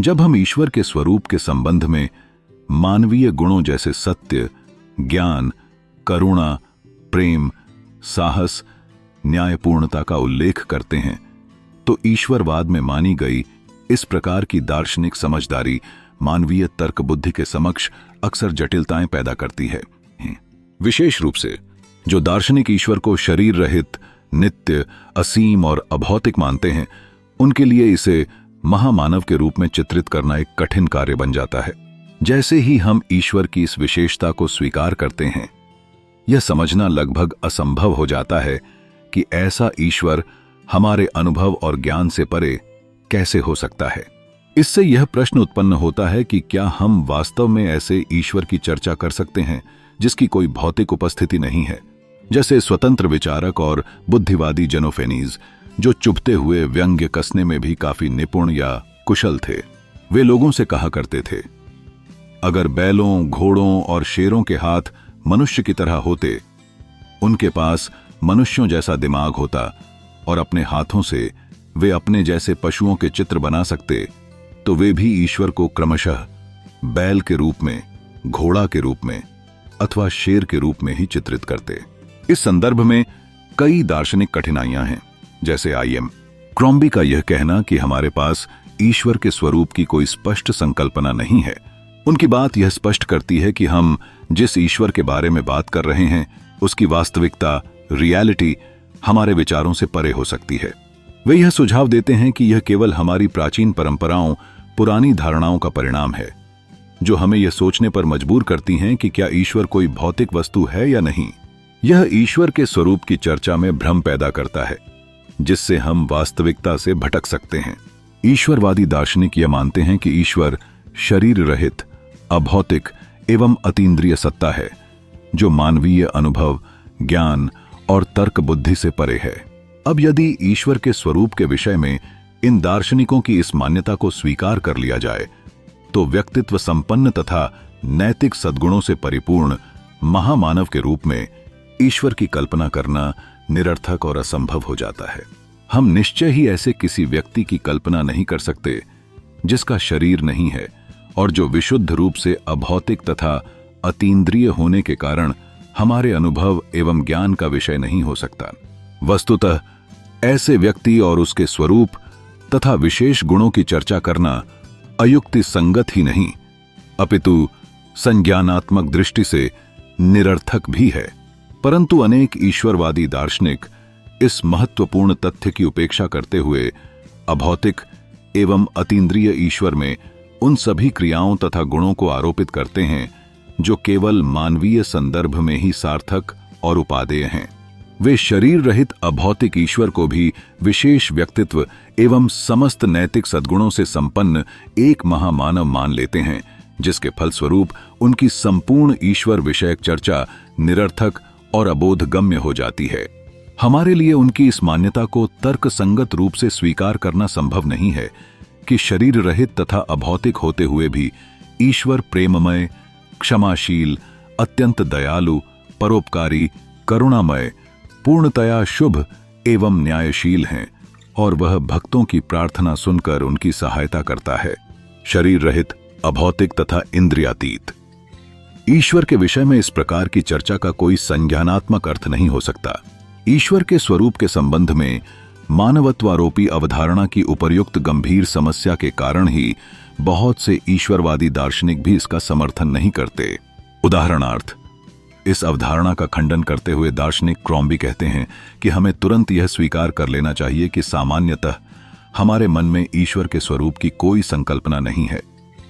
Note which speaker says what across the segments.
Speaker 1: जब हम ईश्वर के स्वरूप के संबंध में मानवीय गुणों जैसे सत्य, ज्ञान, करुणा, प्रेम, साहस, न्यायपूर्णता का उल्लेख करते हैं तो ईश्वरवाद में मानी गई इस प्रकार की दार्शनिक समझदारी मानवीय तर्क बुद्धि के समक्ष अक्सर जटिलताएं पैदा करती है। विशेष रूप से जो दार्शनिक ईश्वर को शरीर रहित, नित्य, असीम और अभौतिक मानते हैं, उनके लिए इसे महामानव के रूप में चित्रित करना एक कठिन कार्य बन जाता है। जैसे ही हम ईश्वर की इस विशेषता को स्वीकार करते हैं, यह समझना लगभग असंभव हो जाता है कि ऐसा ईश्वर हमारे अनुभव और ज्ञान से परे कैसे हो सकता है। इससे यह प्रश्न उत्पन्न होता है कि क्या हम वास्तव में ऐसे ईश्वर की चर्चा कर सकते हैं जिसकी कोई भौतिक उपस्थिति नहीं है। जैसे स्वतंत्र विचारक और बुद्धिवादी जेनोफेनीज, जो चुभते हुए व्यंग्य कसने में भी काफी निपुण या कुशल थे, वे लोगों से कहा करते थे, अगर बैलों, घोड़ों और शेरों के हाथ मनुष्य की तरह होते, उनके पास मनुष्यों जैसा दिमाग होता और अपने हाथों से वे अपने जैसे पशुओं के चित्र बना सकते, तो वे भी ईश्वर को क्रमशः बैल के रूप में, घोड़ा के रूप में अथवा शेर के रूप में ही चित्रित करते। इस संदर्भ में कई दार्शनिक कठिनाइयां हैं। जैसे आई.एम. क्रॉम्बी का यह कहना कि हमारे पास ईश्वर के स्वरूप की कोई स्पष्ट संकल्पना नहीं है। उनकी बात यह स्पष्ट करती है कि हम जिस ईश्वर के बारे में बात कर रहे हैं, उसकी वास्तविकता, रियलिटी हमारे विचारों से परे हो सकती है। वे यह सुझाव देते हैं कि यह केवल हमारी प्राचीन परंपराओं, पुरानी धारणाओं का परिणाम है, जो हमें यह सोचने पर मजबूर करती हैं कि क्या ईश्वर कोई भौतिक वस्तु है या नहीं। यह ईश्वर के स्वरूप की चर्चा में भ्रम पैदा करता है, जिससे हम वास्तविकता से भटक सकते हैं। ईश्वरवादी दार्शनिक यह मानते हैं कि ईश्वर शरीर रहित, अभौतिक एवं अतीन्द्रिय सत्ता है, जो मानवीय अनुभव, ज्ञान और तर्क बुद्धि से परे है। अब यदि ईश्वर के स्वरूप के विषय में इन दार्शनिकों की इस मान्यता को स्वीकार कर लिया जाए, तो व्यक्तित्व संपन्न तथा नैतिक सद्गुणों से परिपूर्ण महामानव के रूप में ईश्वर की कल्पना करना निरर्थक और असंभव हो जाता है। हम निश्चय ही ऐसे किसी व्यक्ति की कल्पना नहीं कर सकते जिसका शरीर नहीं है और जो विशुद्ध रूप से अभौतिक तथा अतीन्द्रिय होने के कारण हमारे अनुभव एवं ज्ञान का विषय नहीं हो सकता। वस्तुतः ऐसे व्यक्ति और उसके स्वरूप तथा विशेष गुणों की चर्चा करना अयुक्ति संगत ही नहीं, अपितु संज्ञानात्मक दृष्टि से निरर्थक भी है। परंतु अनेक ईश्वरवादी दार्शनिक इस महत्वपूर्ण तथ्य की उपेक्षा करते हुए अभौतिक एवं अतीन्द्रिय ईश्वर में उन सभी क्रियाओं तथा गुणों को आरोपित करते हैं जो केवल मानवीय संदर्भ में ही सार्थक और उपादेय हैं। वे शरीर रहित अभौतिक ईश्वर को भी विशेष व्यक्तित्व एवं समस्त नैतिक सद्गुणों से संपन्न एक महामानव मान लेते हैं, जिसके फलस्वरूप उनकी संपूर्ण ईश्वर विषयक चर्चा निरर्थक और अबोधगम्य हो जाती है। हमारे लिए उनकी इस मान्यता को तर्कसंगत रूप से स्वीकार करना संभव नहीं है कि शरीर रहित तथा अभौतिक होते हुए भी ईश्वर प्रेममय, क्षमाशील, अत्यंत दयालु, परोपकारी, करुणामय, पूर्णतया शुभ एवं न्यायशील हैं और वह भक्तों की प्रार्थना सुनकर उनकी सहायता करता है। शरीर रहित, अभौतिक तथा इंद्रियातीत ईश्वर के विषय में इस प्रकार की चर्चा का कोई संज्ञानात्मक अर्थ नहीं हो सकता। ईश्वर के स्वरूप के संबंध में मानवत्वारोपी अवधारणा की उपर्युक्त गंभीर समस्या के कारण ही बहुत से ईश्वरवादी दार्शनिक भी इसका समर्थन नहीं करते। उदाहरणार्थ, इस अवधारणा का खंडन करते हुए दार्शनिक क्रॉम्बी कहते हैं कि हमें तुरंत यह स्वीकार कर लेना चाहिए कि सामान्यतः हमारे मन में ईश्वर के स्वरूप की कोई संकल्पना नहीं है।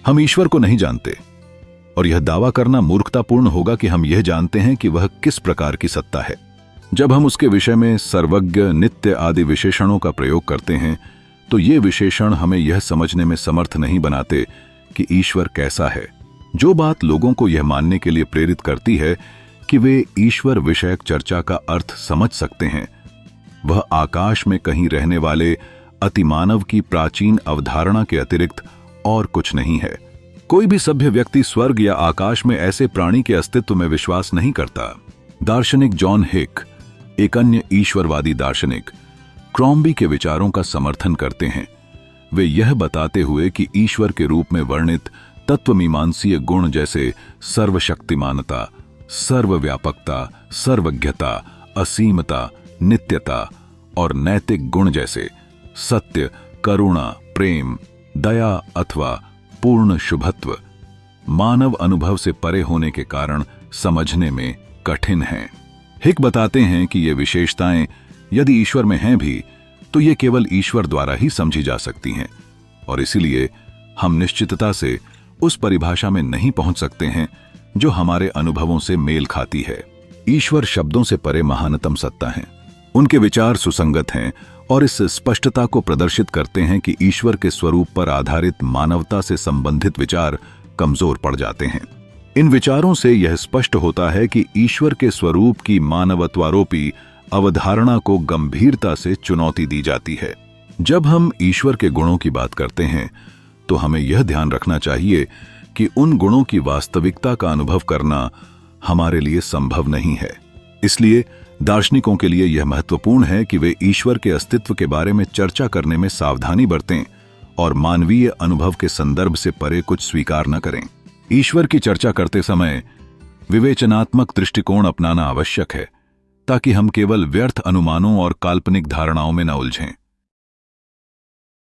Speaker 1: हम ईश्वर को नहीं जानते और यह दावा करना मूर्खतापूर्ण होगा कि हम यह जानते हैं कि वह किस प्रकार की सत्ता है। जब हम उसके विषय में सर्वज्ञ, नित्य आदि विशेषणों का प्रयोग करते हैं तो ये विशेषण हमें यह समझने में समर्थ नहीं बनाते कि ईश्वर कैसा है। जो बात लोगों को यह मानने के लिए प्रेरित करती है कि वे ईश्वर विषयक चर्चा का अर्थ समझ सकते हैं, वह आकाश में कहीं रहने वाले अतिमानव की प्राचीन अवधारणा के अतिरिक्त और कुछ नहीं है। कोई भी सभ्य व्यक्ति स्वर्ग या आकाश में ऐसे प्राणी के अस्तित्व में विश्वास नहीं करता। दार्शनिक जॉन हिक, एक अन्य ईश्वरवादी दार्शनिक, क्रॉम्बी के विचारों का समर्थन करते हैं। वे यह बताते हुए कि ईश्वर के रूप में वर्णित तत्वमीमांसीय गुण जैसे सर्वशक्तिमानता, सर्वव्यापकता, सर्वज्ञता, असीमता, नित्यता और नैतिक गुण जैसे सत्य, करुणा, प्रेम, दया अथवा पूर्ण शुभत्व मानव अनुभव से परे होने के कारण समझने में कठिन हैं। हिक बताते हैं कि ये विशेषताएं यदि ईश्वर में हैं भी तो ये केवल ईश्वर द्वारा ही समझी जा सकती हैं और इसीलिए हम निश्चितता से उस परिभाषा में नहीं पहुंच सकते हैं जो हमारे अनुभवों से मेल खाती है। ईश्वर शब्दों से परे महानतम सत्ता हैं। उनके विचार सुसंगत हैं और इस स्पष्टता को प्रदर्शित करते हैं कि ईश्वर के स्वरूप पर आधारित मानवता से संबंधित विचार कमजोर पड़ जाते हैं। इन विचारों से यह स्पष्ट होता है कि ईश्वर के स्वरूप की मानवत्वारोपी अवधारणा को गंभीरता से चुनौती दी जाती है। जब हम ईश्वर के गुणों की बात करते हैं तो हमें यह ध्यान रखना चाहिए कि उन गुणों की वास्तविकता का अनुभव करना हमारे लिए संभव नहीं है। इसलिए दार्शनिकों के लिए यह महत्वपूर्ण है कि वे ईश्वर के अस्तित्व के बारे में चर्चा करने में सावधानी बरतें और मानवीय अनुभव के संदर्भ से परे कुछ स्वीकार न करें। ईश्वर की चर्चा करते समय विवेचनात्मक दृष्टिकोण अपनाना आवश्यक है ताकि हम केवल व्यर्थ अनुमानों और काल्पनिक धारणाओं में न उलझें।